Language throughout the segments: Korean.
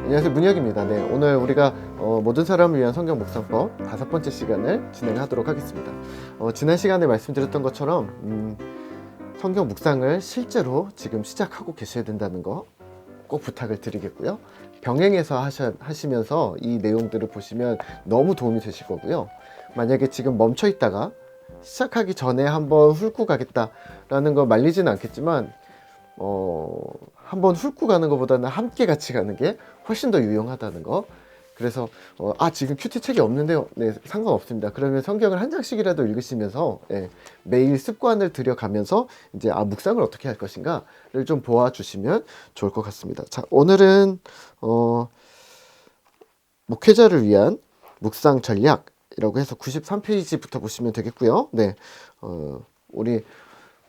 안녕하세요, 문혁입니다. 네, 오늘 우리가 모든 사람을 위한 성경 묵상법 5번째 시간을 진행하도록 하겠습니다. 지난 시간에 말씀드렸던 것처럼 성경 묵상을 실제로 지금 시작하고 계셔야 된다는 거 꼭 부탁을 드리겠고요. 병행해서 하시면서 이 내용들을 보시면 너무 도움이 되실 거고요. 만약에 지금 멈춰 있다가 시작하기 전에 한번 훑고 가겠다라는 거 말리지는 않겠지만 한번 훑고 가는 것보다는 함께 같이 가는 게 훨씬 더 유용하다는 거. 그래서 지금 큐티 책이 없는데요. 네, 상관없습니다. 그러면 성경을 한 장씩이라도 읽으시면서 매일 습관을 들여가면서 이제 묵상을 어떻게 할 것인가를 좀 보아주시면 좋을 것 같습니다. 자, 오늘은 목회자를 위한 묵상 전략이라고 해서 93페이지부터 보시면 되겠고요. 네, 우리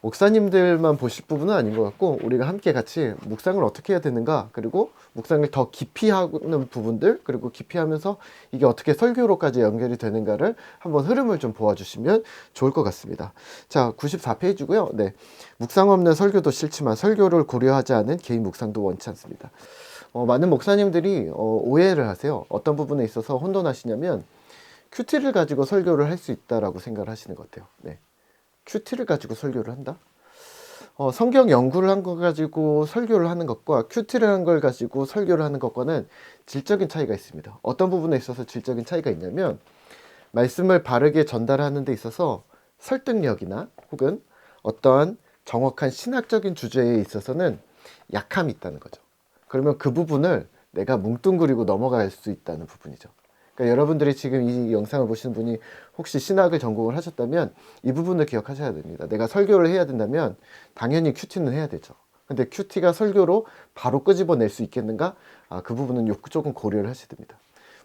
목사님들만 보실 부분은 아닌 것 같고 우리가 함께 같이 묵상을 어떻게 해야 되는가, 그리고 묵상을 더 깊이 하는 부분들, 그리고 깊이 하면서 이게 어떻게 설교로까지 연결이 되는가를 한번 흐름을 좀 보아주시면 좋을 것 같습니다. 자, 94페이지고요. 네, 묵상 없는 설교도 싫지만 설교를 고려하지 않은 개인 묵상도 원치 않습니다. 많은 목사님들이 오해를 하세요. 어떤 부분에 있어서 혼돈하시냐면 큐티를 가지고 설교를 할 수 있다라고 생각을 하시는 것 같아요. 네. 큐티를 가지고 설교를 한다? 성경 연구를 한 거 가지고 설교를 하는 것과 큐티를 한 걸 가지고 설교를 하는 것과는 질적인 차이가 있습니다. 어떤 부분에 있어서 질적인 차이가 있냐면 말씀을 바르게 전달하는 데 있어서 설득력이나 혹은 어떠한 정확한 신학적인 주제에 있어서는 약함이 있다는 거죠. 그러면 그 부분을 내가 뭉뚱그리고 넘어갈 수 있다는 부분이죠. 그러니까 여러분들이 지금 이 영상을 보시는 분이 혹시 신학을 전공을 하셨다면 이 부분을 기억하셔야 됩니다. 내가 설교를 해야 된다면 당연히 큐티는 해야 되죠. 근데 큐티가 설교로 바로 끄집어낼 수 있겠는가? 그 부분은 조금 고려를 하셔야 됩니다.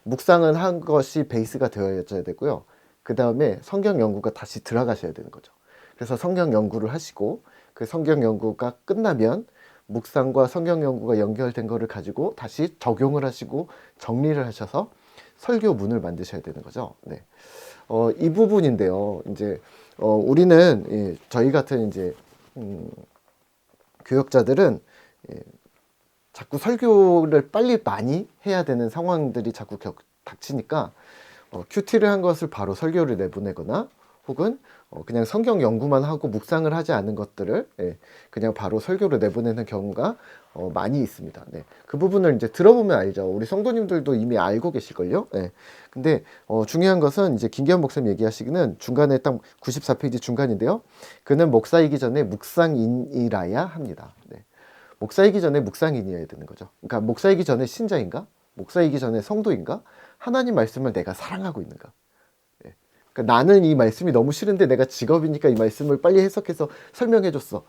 묵상은 한 것이 베이스가 되어야 되고요. 그 다음에 성경 연구가 다시 들어가셔야 되는 거죠. 그래서 성경 연구를 하시고 그 성경 연구가 끝나면 묵상과 성경 연구가 연결된 거를 가지고 다시 적용을 하시고 정리를 하셔서 설교문을 만드셔야 되는 거죠. 네. 이 부분인데요. 이제 우리는 저희 같은 이제 교역자들은 자꾸 설교를 빨리 많이 해야 되는 상황들이 자꾸 닥치니까 큐티를 한 것을 바로 설교를 내보내거나 혹은 그냥 성경 연구만 하고 묵상을 하지 않은 것들을 그냥 바로 설교를 내보내는 경우가 많이 있습니다. 네. 그 부분을 이제 들어보면 알죠. 우리 성도님들도 이미 알고 계실걸요. 네. 근데 중요한 것은 이제 김기현 목사님 얘기하시기는 중간에 딱 94페이지 중간인데요. 그는 목사이기 전에 묵상인이라야 합니다. 네. 목사이기 전에 묵상인이어야 되는 거죠. 그러니까 목사이기 전에 신자인가? 목사이기 전에 성도인가? 하나님 말씀을 내가 사랑하고 있는가? 그러니까 나는 이 말씀이 너무 싫은데 내가 직업이니까 이 말씀을 빨리 해석해서 설명해 줬어.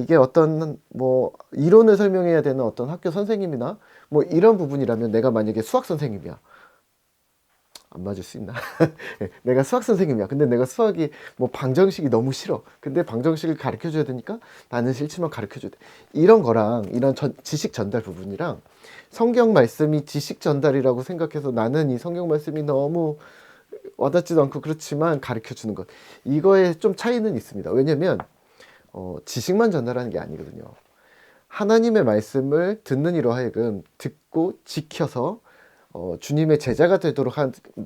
이게 어떤 뭐 이론을 설명해야 되는 어떤 학교 선생님이나 뭐 이런 부분이라면, 내가 만약에 수학 선생님이야. 안 맞을 수 있나? 내가 수학 선생님이야. 근데 내가 수학이 뭐 방정식이 너무 싫어. 근데 방정식을 가르쳐 줘야 되니까 나는 싫지만 가르쳐 줘야 돼. 이런 거랑 이런 지식 전달 부분이랑 성경 말씀이 지식 전달이라고 생각해서 나는 이 성경 말씀이 너무 와닿지도 않고 그렇지만 가르쳐 주는 것, 이거에 좀 차이는 있습니다. 왜냐면 지식만 전달하는 게 아니거든요. 하나님의 말씀을 듣는 이로 하여금 듣고 지켜서 주님의 제자가 되도록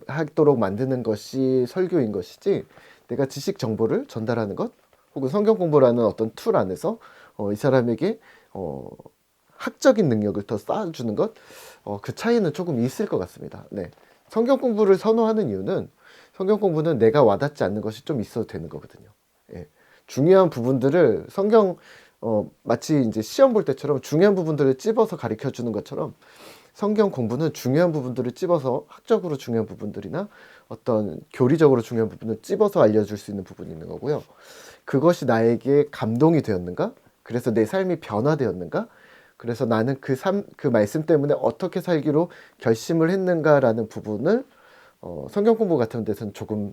하도록 만드는 것이 설교인 것이지, 내가 지식 정보를 전달하는 것 혹은 성경 공부라는 어떤 툴 안에서 이 사람에게 학적인 능력을 더 쌓아주는 것, 그 차이는 조금 있을 것 같습니다. 네. 성경 공부를 선호하는 이유는 성경 공부는 내가 와닿지 않는 것이 좀 있어도 되는 거거든요. 예. 중요한 부분들을 마치 이제 시험 볼 때처럼 중요한 부분들을 찝어서 가르쳐 주는 것처럼 성경 공부는 중요한 부분들을 찝어서, 학적으로 중요한 부분들이나 어떤 교리적으로 중요한 부분을 찝어서 알려줄 수 있는 부분이 있는 거고요. 그것이 나에게 감동이 되었는가? 그래서 내 삶이 변화되었는가? 그래서 나는 그 말씀 때문에 어떻게 살기로 결심을 했는가라는 부분을 성경 공부 같은 데서는 조금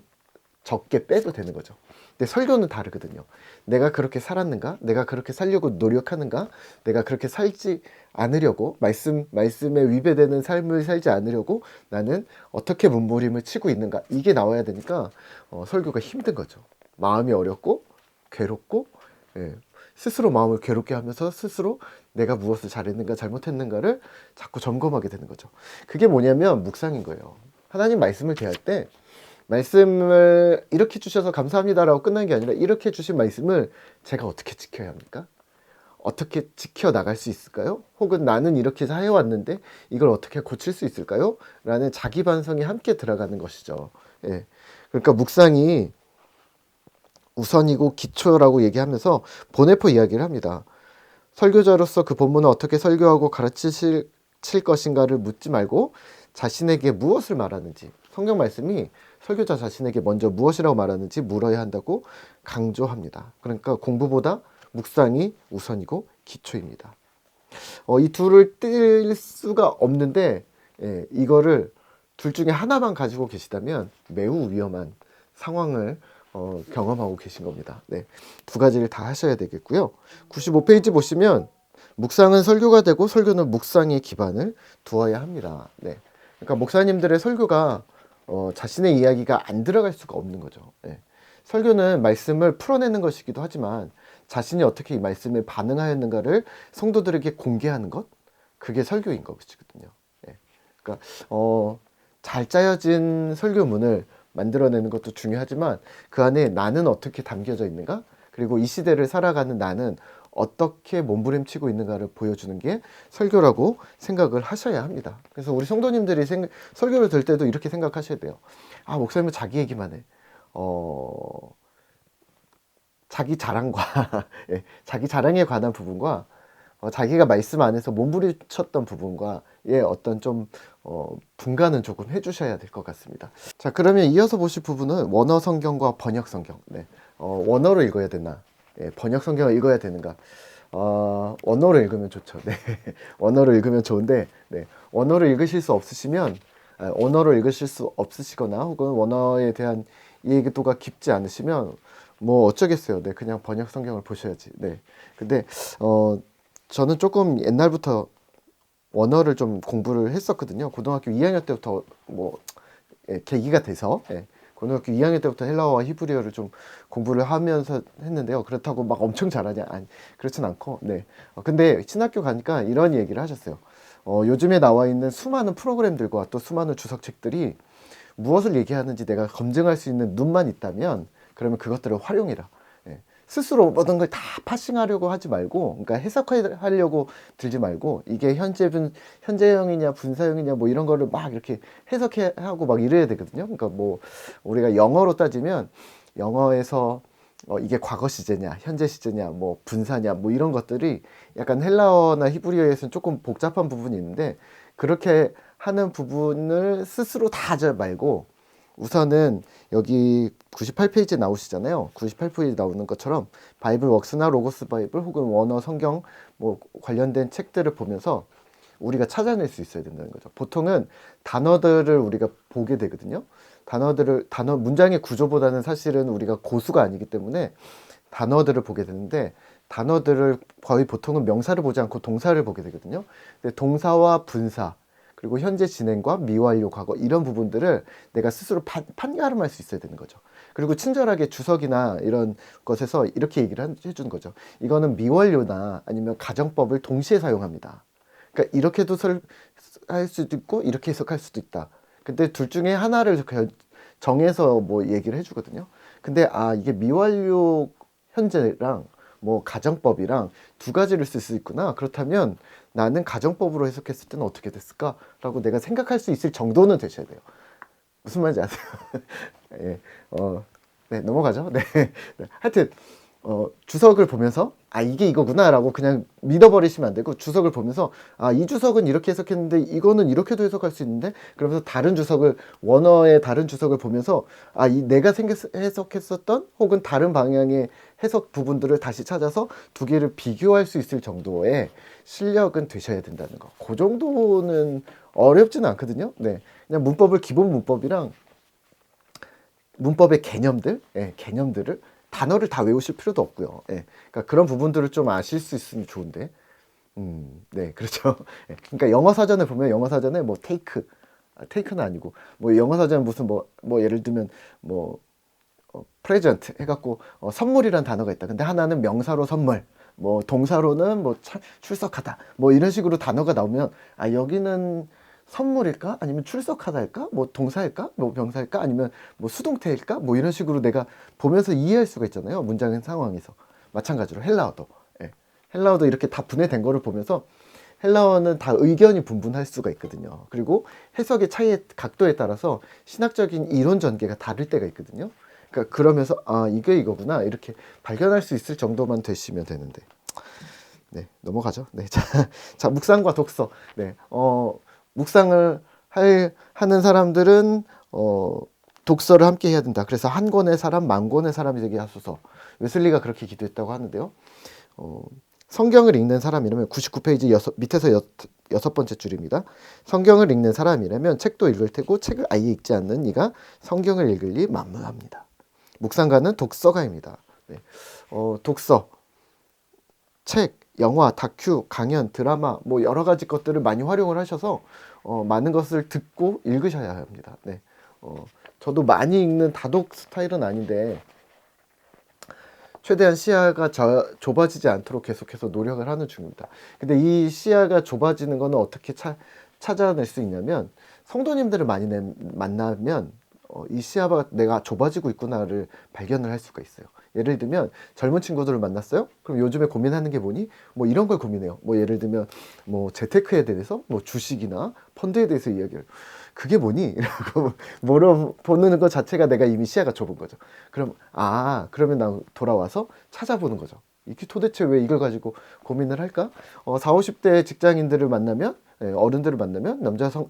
적게 빼도 되는 거죠. 근데 설교는 다르거든요. 내가 그렇게 살았는가? 내가 그렇게 살려고 노력하는가? 내가 그렇게 살지 않으려고, 말씀에 위배되는 삶을 살지 않으려고 나는 어떻게 몸부림을 치고 있는가? 이게 나와야 되니까 설교가 힘든 거죠. 마음이 어렵고 괴롭고, 예. 스스로 마음을 괴롭게 하면서 스스로 내가 무엇을 잘했는가 잘못했는가를 자꾸 점검하게 되는 거죠. 그게 뭐냐면 묵상인 거예요. 하나님 말씀을 대할 때 말씀을 이렇게 주셔서 감사합니다라고 끝난 게 아니라 이렇게 주신 말씀을 제가 어떻게 지켜야 합니까? 어떻게 지켜나갈 수 있을까요? 혹은 나는 이렇게 해왔는데 이걸 어떻게 고칠 수 있을까요? 라는 자기 반성이 함께 들어가는 것이죠. 예. 그러니까 묵상이 우선이고 기초라고 얘기하면서 보네포 이야기를 합니다. 설교자로서 그 본문을 어떻게 설교하고 가르치실 것인가를 묻지 말고 자신에게 무엇을 말하는지, 성경 말씀이 설교자 자신에게 먼저 무엇이라고 말하는지 물어야 한다고 강조합니다. 그러니까 공부보다 묵상이 우선이고 기초입니다. 이 둘을 뗄 수가 없는데, 이거를 둘 중에 하나만 가지고 계시다면 매우 위험한 상황을 경험하고 계신 겁니다. 네, 두 가지를 다 하셔야 되겠고요. 95페이지 보시면 묵상은 설교가 되고 설교는 묵상에 기반을 두어야 합니다. 네, 그러니까 목사님들의 설교가 자신의 이야기가 안 들어갈 수가 없는 거죠. 네. 설교는 말씀을 풀어내는 것이기도 하지만 자신이 어떻게 이 말씀에 반응하였는가를 성도들에게 공개하는 것, 그게 설교인 것이거든요. 네. 그러니까 잘 짜여진 설교문을 만들어내는 것도 중요하지만 그 안에 나는 어떻게 담겨져 있는가, 그리고 이 시대를 살아가는 나는 어떻게 몸부림치고 있는가를 보여주는 게 설교라고 생각을 하셔야 합니다. 그래서 우리 성도님들이 설교를 들 때도 이렇게 생각하셔야 돼요. 아, 목사님은 자기 얘기만 해. 자기 자랑과 예, 자기 자랑에 관한 부분과 자기가 말씀 안에서 몸부림쳤던 부분과의 어떤 좀 분간은 조금 해주셔야 될 것 같습니다. 자, 그러면 이어서 보실 부분은 원어 성경과 번역 성경. 네. 원어로 읽어야 되나? 예, 번역 성경을 읽어야 되는가? 원어로 읽으면 좋죠. 네. 원어로 읽으면 좋은데, 네. 원어로 읽으실 수 없으시면, 원어로 읽으실 수 없으시거나 혹은 원어에 대한 이해도가 깊지 않으시면 뭐 어쩌겠어요. 네, 그냥 번역 성경을 보셔야지. 네. 근데 저는 조금 옛날부터 원어를 좀 공부를 했었거든요. 고등학교 2학년 때부터 계기가 돼서 고등학교 2학년 때부터 헬라어와 히브리어를 좀 공부를 하면서 했는데요. 그렇다고 막 엄청 잘하냐? 아니, 그렇진 않고. 네. 근데 신학교 가니까 이런 얘기를 하셨어요. 요즘에 나와 있는 수많은 프로그램들과 또 수많은 주석책들이 무엇을 얘기하는지 내가 검증할 수 있는 눈만 있다면 그러면 그것들을 활용해라. 스스로 모든 걸 다 파싱하려고 하지 말고, 그러니까 해석하려고 들지 말고, 이게 현재형이냐 분사형이냐 뭐 이런 거를 막 이렇게 해석하고 막 이래야 되거든요. 그러니까 뭐 우리가 영어로 따지면 영어에서 이게 과거 시제냐 현재 시제냐 뭐 분사냐 뭐 이런 것들이 약간 헬라어나 히브리어에서는 조금 복잡한 부분이 있는데, 그렇게 하는 부분을 스스로 다 하지 말고 우선은 여기 98페이지에 나오시잖아요. 98페이지에 나오는 것처럼 바이블 웍스나 로고스 바이블 혹은 원어 성경 뭐 관련된 책들을 보면서 우리가 찾아낼 수 있어야 된다는 거죠. 보통은 단어들을 우리가 보게 되거든요. 문장의 구조보다는 사실은 우리가 고수가 아니기 때문에 단어들을 보게 되는데, 단어들을 거의 보통은 명사를 보지 않고 동사를 보게 되거든요. 근데 동사와 분사, 그리고 현재 진행과 미완료 과거 이런 부분들을 내가 스스로 판가름할 수 있어야 되는 거죠. 그리고 친절하게 주석이나 이런 것에서 이렇게 얘기를 해주는 거죠. 이거는 미완료나 아니면 가정법을 동시에 사용합니다. 그러니까 이렇게도 할 수도 있고 이렇게 해석할 수도 있다. 근데 둘 중에 하나를 정해서 뭐 얘기를 해주거든요. 근데 이게 미완료 현재랑 뭐 가정법이랑 두 가지를 쓸 수 있구나. 그렇다면 나는 가정법으로 해석했을 때는 어떻게 됐을까? 라고 내가 생각할 수 있을 정도는 되셔야 돼요. 무슨 말인지 아세요? 예, 네, 넘어가죠. 네. 네. 하여튼, 주석을 보면서, 이게 이거구나. 라고 그냥 믿어버리시면 안 되고, 주석을 보면서, 이 주석은 이렇게 해석했는데, 이거는 이렇게도 해석할 수 있는데, 그러면서 원어의 다른 주석을 보면서, 내가 해석했었던, 혹은 다른 방향의 해석 부분들을 다시 찾아서 두 개를 비교할 수 있을 정도의 실력은 되셔야 된다는 거. 그 정도는 어렵지는 않거든요. 네. 그냥 기본 문법이랑 문법의 개념들을 단어를 다 외우실 필요도 없고요. 그러니까 그런 부분들을 좀 아실 수 있으면 좋은데, 네, 그렇죠. 그러니까 영어 사전을 보면 영어 사전에 뭐 테이크는 아니고 뭐 영어 사전에 무슨 뭐 예를 들면 뭐 프레젠트 해갖고 선물이란 단어가 있다. 근데 하나는 명사로 선물, 뭐 동사로는 뭐 출석하다 뭐 이런 식으로 단어가 나오면 아 여기는 선물일까 아니면 출석하다일까 뭐 동사일까 뭐 명사일까 아니면 뭐 수동태일까 뭐 이런 식으로 내가 보면서 이해할 수가 있잖아요. 문장 상황에서 마찬가지로 헬라어도 예. 헬라어도 이렇게 다 분해된 거를 보면서 헬라어는 다 의견이 분분할 수가 있거든요. 그리고 해석의 차이의 각도에 따라서 신학적인 이론 전개가 다를 때가 있거든요. 그러니까 그러면서 아 이게 이거구나 이렇게 발견할 수 있을 정도만 되시면 되는데 네 넘어가죠. 네, 자 묵상과 독서. 네, 묵상을 하는 사람들은 독서를 함께 해야 된다. 그래서 한 권의 사람, 만 권의 사람이 되게 하소서. 웨슬리가 그렇게 기도했다고 하는데요. 성경을 읽는 사람이라면 99페이지 밑에서 여섯 번째 줄입니다. 성경을 읽는 사람이라면 책도 읽을 테고 책을 아예 읽지 않는 이가 성경을 읽을 리 만무합니다. 묵상가는 독서가입니다. 네. 독서, 책, 영화, 다큐, 강연, 드라마 뭐 여러 가지 것들을 많이 활용을 하셔서 많은 것을 듣고 읽으셔야 합니다. 네. 저도 많이 읽는 다독 스타일은 아닌데 최대한 시야가 좁아지지 않도록 계속해서 노력을 하는 중입니다. 근데 이 시야가 좁아지는 거는 어떻게 찾아낼 수 있냐면 성도님들을 많이 만나면 이 시야가 내가 좁아지고 있구나를 발견을 할 수가 있어요. 예를 들면 젊은 친구들을 만났어요. 그럼 요즘에 고민하는 게 뭐니? 뭐 이런 걸 고민해요. 뭐 예를 들면 뭐 재테크에 대해서 뭐 주식이나 펀드에 대해서 이야기를 그게 뭐니? 라고 물어보는 것 자체가 내가 이미 시야가 좁은 거죠. 그러면 나 돌아와서 찾아보는 거죠. 이게 도대체 왜 이걸 가지고 고민을 할까? 40, 50대 직장인들을 만나면, 어른들을 만나면,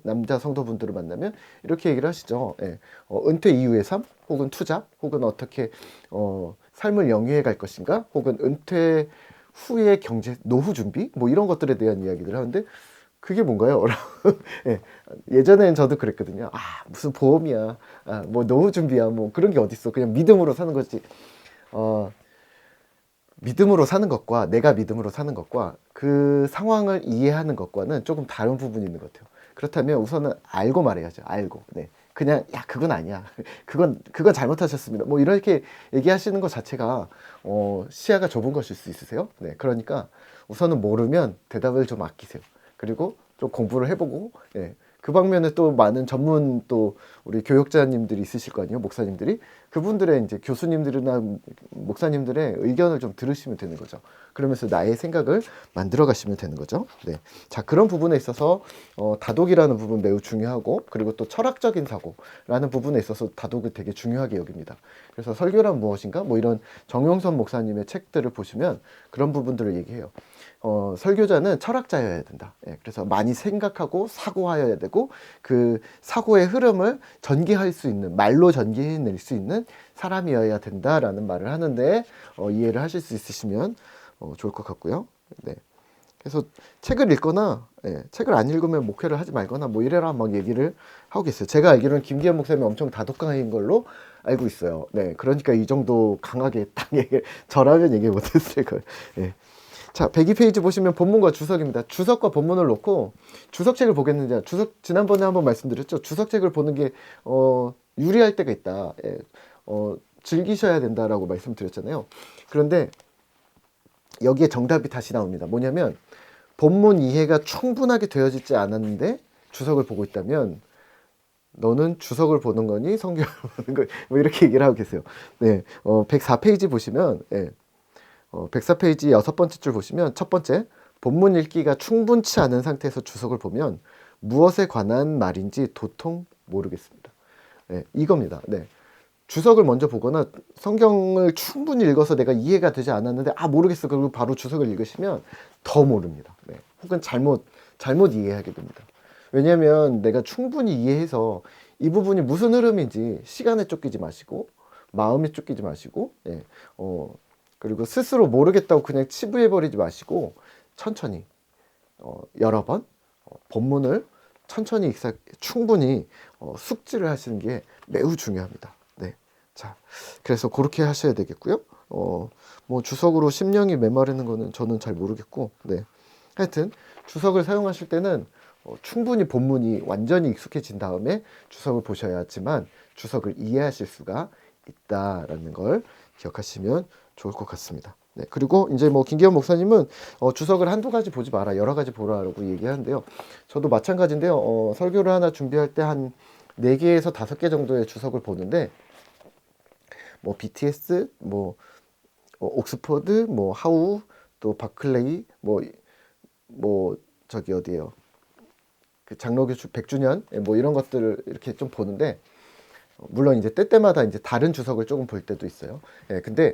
남자 성도분들을 만나면, 이렇게 얘기를 하시죠. 은퇴 이후의 삶, 혹은 투자, 혹은 어떻게, 삶을 영위해 갈 것인가, 혹은 은퇴 후의 경제, 노후 준비, 뭐 이런 것들에 대한 이야기를 하는데, 그게 뭔가요? 예, 예전엔 저도 그랬거든요. 아, 무슨 보험이야. 아, 뭐 노후 준비야. 뭐 그런 게 어딨어. 그냥 믿음으로 사는 거지. 믿음으로 사는 것과 내가 믿음으로 사는 것과 그 상황을 이해하는 것과는 조금 다른 부분이 있는 것 같아요. 그렇다면 우선은 알고 말해야죠. 알고. 네. 그냥 야 그건 아니야. 그건 잘못하셨습니다. 뭐 이렇게 얘기하시는 것 자체가 시야가 좁은 것일 수 있으세요. 네. 그러니까 우선은 모르면 대답을 좀 아끼세요. 그리고 좀 공부를 해보고, 예. 그 방면에 또 많은 전문 또 우리 교역자님들이 있으실 거 아니에요, 목사님들이. 그분들의 이제 교수님들이나 목사님들의 의견을 좀 들으시면 되는 거죠. 그러면서 나의 생각을 만들어 가시면 되는 거죠. 네. 자, 그런 부분에 있어서 다독이라는 부분 매우 중요하고, 그리고 또 철학적인 사고라는 부분에 있어서 다독을 되게 중요하게 여깁니다. 그래서 설교란 무엇인가? 뭐 이런 정용선 목사님의 책들을 보시면 그런 부분들을 얘기해요. 설교자는 철학자여야 된다. 예, 그래서 많이 생각하고 사고하여야 되고 그 사고의 흐름을 전개할 수 있는 말로 전개해낼 수 있는 사람이어야 된다라는 말을 하는데 이해를 하실 수 있으시면 좋을 것 같고요. 네. 그래서 책을 읽거나 책을 안 읽으면 목회를 하지 말거나 뭐 이래라 막 얘기를 하고 계세요. 제가 알기로는 김기현 목사님이 엄청 다독강인 걸로 알고 있어요. 네, 그러니까 이 정도 강하게 딱 저라면 얘기 못했을 걸. 네. 자, 102페이지 보시면 본문과 주석입니다. 주석과 본문을 놓고 주석책을 보겠는데 지난번에 한번 말씀드렸죠. 주석책을 보는 게 유리할 때가 있다. 예, 즐기셔야 된다라고 말씀드렸잖아요. 그런데 여기에 정답이 다시 나옵니다. 뭐냐면 본문 이해가 충분하게 되어지지 않았는데 주석을 보고 있다면 너는 주석을 보는 거니 성경을 보는 거니 뭐 이렇게 얘기를 하고 계세요. 네, 104페이지 보시면 104페이지 여섯 번째 줄 보시면 첫 번째 본문 읽기가 충분치 않은 상태에서 주석을 보면 무엇에 관한 말인지 도통 모르겠습니다. 네, 이겁니다. 네. 주석을 먼저 보거나 성경을 충분히 읽어서 내가 이해가 되지 않았는데 모르겠어. 그리고 바로 주석을 읽으시면 더 모릅니다. 네. 혹은 잘못 이해하게 됩니다. 왜냐하면 내가 충분히 이해해서 이 부분이 무슨 흐름인지 시간에 쫓기지 마시고 마음에 쫓기지 마시고 그리고 스스로 모르겠다고 그냥 치부해버리지 마시고 천천히 여러 번 본문을 천천히 충분히 숙지를 하시는 게 매우 중요합니다. 네, 자 그래서 그렇게 하셔야 되겠고요. 뭐 주석으로 심령이 메마르는 거는 저는 잘 모르겠고, 네, 하여튼 주석을 사용하실 때는 충분히 본문이 완전히 익숙해진 다음에 주석을 보셔야지만 주석을 이해하실 수가 있다라는 걸 기억하시면 좋을 것 같습니다. 네, 그리고 이제 뭐 김기현 목사님은 주석을 한두 가지 보지 마라, 여러 가지 보라라고 얘기하는데요. 저도 마찬가지인데요. 설교를 하나 준비할 때 한 4개에서 5개 정도의 주석을 보는데, 뭐 BTS, 뭐 옥스퍼드, 뭐 하우, 또 바클레이, 뭐 저기 어디에요? 그 장로교 100주년, 뭐 이런 것들을 이렇게 좀 보는데, 물론 이제 때때마다 이제 다른 주석을 조금 볼 때도 있어요. 예, 근데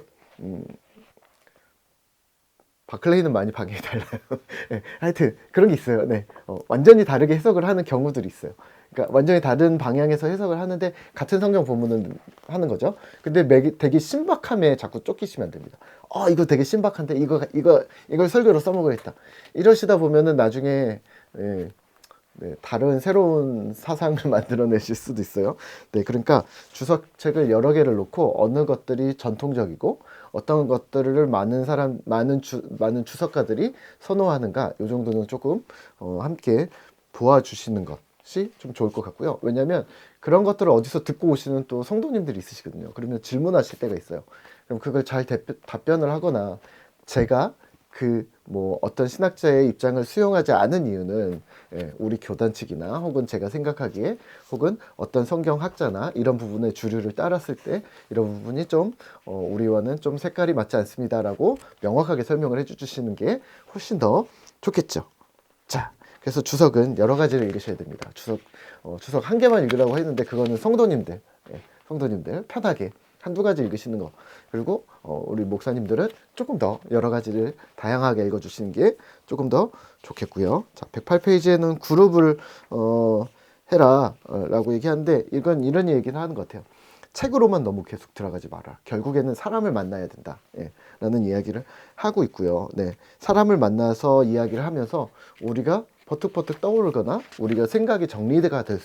바클레이는 많이 방향이 달라요. 네, 하여튼 그런 게 있어요. 네, 완전히 다르게 해석을 하는 경우들이 있어요. 그러니까 완전히 다른 방향에서 해석을 하는데 같은 성경 본문은 하는 거죠. 근데 되게 신박함에 자꾸 쫓기시면 안 됩니다. 이거 되게 신박한데 이걸 설교로 써먹어야겠다. 이러시다 보면은 나중에 예, 네, 다른 새로운 사상을 만들어내실 수도 있어요. 네, 그러니까 주석책을 여러 개를 놓고 어느 것들이 전통적이고 어떤 것들을 많은 주석가들이 선호하는가, 이 정도는 조금 함께 보아주시는 것이 좀 좋을 것 같고요. 왜냐하면 그런 것들을 어디서 듣고 오시는 또 성도님들이 있으시거든요. 그러면 질문하실 때가 있어요. 그럼 그걸 잘 답변을 하거나, 제가 뭐 어떤 신학자의 입장을 수용하지 않은 이유는 우리 교단 측이나 혹은 제가 생각하기에 혹은 어떤 성경학자나 이런 부분의 주류를 따랐을 때 이런 부분이 좀 우리와는 좀 색깔이 맞지 않습니다라고 명확하게 설명을 해주시는 게 훨씬 더 좋겠죠. 자, 그래서 주석은 여러 가지를 읽으셔야 됩니다. 주석 한 개만 읽으라고 했는데 그거는 성도님들 편하게 한두 가지 읽으시는 거. 그리고 우리 목사님들은 조금 더 여러 가지를 다양하게 읽어주시는 게 조금 더 좋겠고요. 자, 108페이지에는 그룹을 해라 라고 얘기하는데, 이건 이런 얘기를 하는 것 같아요. 책으로만 너무 계속 들어가지 마라. 결국에는 사람을 만나야 된다. 라는 이야기를 하고 있고요. 네, 사람을 만나서 이야기를 하면서 우리가 버뜩버뜩 떠오르거나 우리가 생각이 정리가 될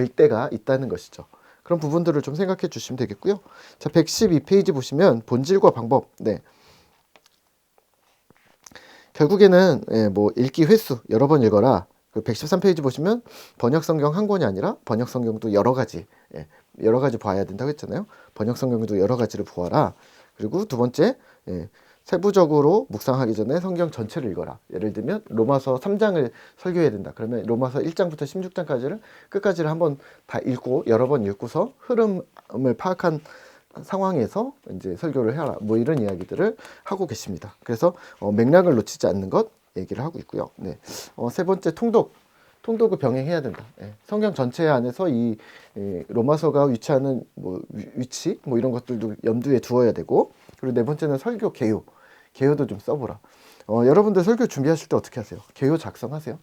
때가 있다는 것이죠. 그런 부분들을 좀 생각해 주시면 되겠고요. 자, 112페이지 보시면 본질과 방법. 네. 결국에는 뭐 읽기 횟수 여러 번 읽어라. 그 113페이지 보시면 번역 성경 한 권이 아니라 번역 성경도 여러 가지 봐야 된다고 했잖아요. 번역 성경도 여러 가지를 보아라. 그리고 두 번째, 세부적으로 묵상하기 전에 성경 전체를 읽어라. 예를 들면 로마서 3장을 설교해야 된다. 그러면 로마서 1장부터 16장까지를 끝까지를 한번 다 읽고 여러 번 읽고서 흐름을 파악한 상황에서 이제 설교를 해라. 뭐 이런 이야기들을 하고 계십니다. 그래서 맥락을 놓치지 않는 것 얘기를 하고 있고요. 네. 세 번째, 통독을 병행해야 된다. 성경 전체 안에서 이 로마서가 위치하는 뭐 위치 뭐 이런 것들도 염두에 두어야 되고, 그리고 네 번째는 설교 개요도 좀 써보라. 여러분들 설교 준비하실 때 어떻게 하세요? 개요 작성하세요?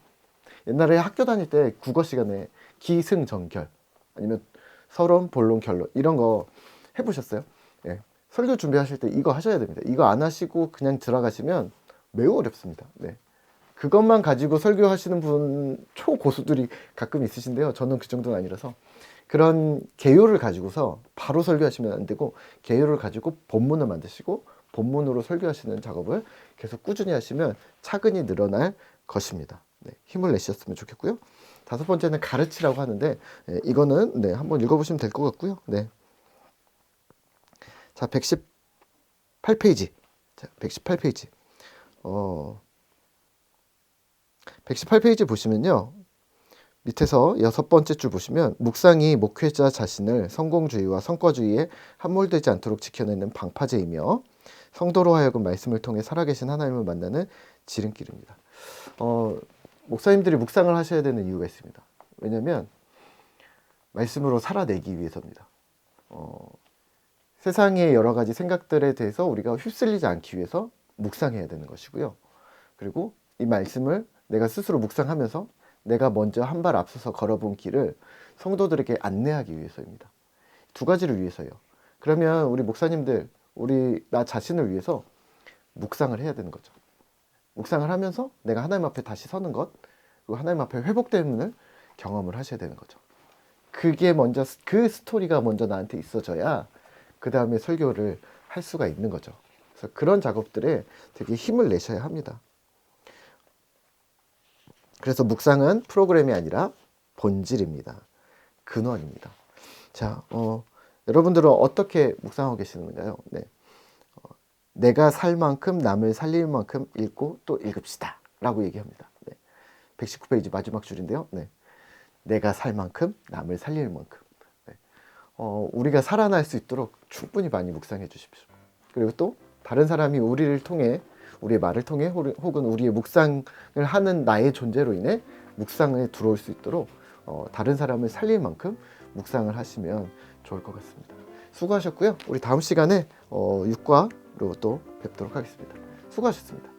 옛날에 학교 다닐 때 국어 시간에 기승전결 아니면 서론, 본론, 결론 이런 거 해보셨어요? 설교 준비하실 때 이거 하셔야 됩니다. 이거 안 하시고 그냥 들어가시면 매우 어렵습니다. 네. 그것만 가지고 설교하시는 분 초고수들이 가끔 있으신데요. 저는 그 정도는 아니라서 그런 개요를 가지고서 바로 설교하시면 안 되고, 개요를 가지고 본문을 만드시고 본문으로 설교하시는 작업을 계속 꾸준히 하시면 차근히 늘어날 것입니다. 네, 힘을 내셨으면 좋겠고요. 다섯 번째는 가르치라고 하는데, 이거는 한번 읽어보시면 될 것 같고요. 네. 자, 118페이지. 자, 118페이지. 118페이지 보시면요. 밑에서 6번째 줄 보시면 묵상이 목회자 자신을 성공주의와 성과주의에 함몰되지 않도록 지켜내는 방파제이며 성도로 하여금 말씀을 통해 살아계신 하나님을 만나는 지름길입니다. 목사님들이 묵상을 하셔야 되는 이유가 있습니다. 왜냐하면 말씀으로 살아내기 위해서입니다. 세상의 여러 가지 생각들에 대해서 우리가 휩쓸리지 않기 위해서 묵상해야 되는 것이고요. 그리고 이 말씀을 내가 스스로 묵상하면서 내가 먼저 한 발 앞서서 걸어본 길을 성도들에게 안내하기 위해서입니다. 두 가지를 위해서요. 그러면 우리 목사님들, 나 자신을 위해서 묵상을 해야 되는 거죠. 묵상을 하면서 내가 하나님 앞에 다시 서는 것, 그리고 하나님 앞에 회복됨을 경험을 하셔야 되는 거죠. 그게 먼저, 그 스토리가 먼저 나한테 있어져야 그 다음에 설교를 할 수가 있는 거죠. 그래서 그런 작업들에 되게 힘을 내셔야 합니다. 그래서 묵상은 프로그램이 아니라 본질입니다. 근원입니다. 자, 여러분들은 어떻게 묵상하고 계시는가요? 네. 내가 살 만큼 남을 살릴 만큼 읽고 또 읽읍시다 라고 얘기합니다. 네. 119페이지 마지막 줄인데요. 네. 내가 살 만큼 남을 살릴 만큼. 네. 우리가 살아날 수 있도록 충분히 많이 묵상해 주십시오. 그리고 또 다른 사람이 우리를 통해, 우리의 말을 통해 혹은 우리의 묵상을 하는 나의 존재로 인해 묵상에 들어올 수 있도록 다른 사람을 살릴 만큼 묵상을 하시면 좋을 것 같습니다. 수고하셨고요. 우리 다음 시간에 6과로 또 뵙도록 하겠습니다. 수고하셨습니다.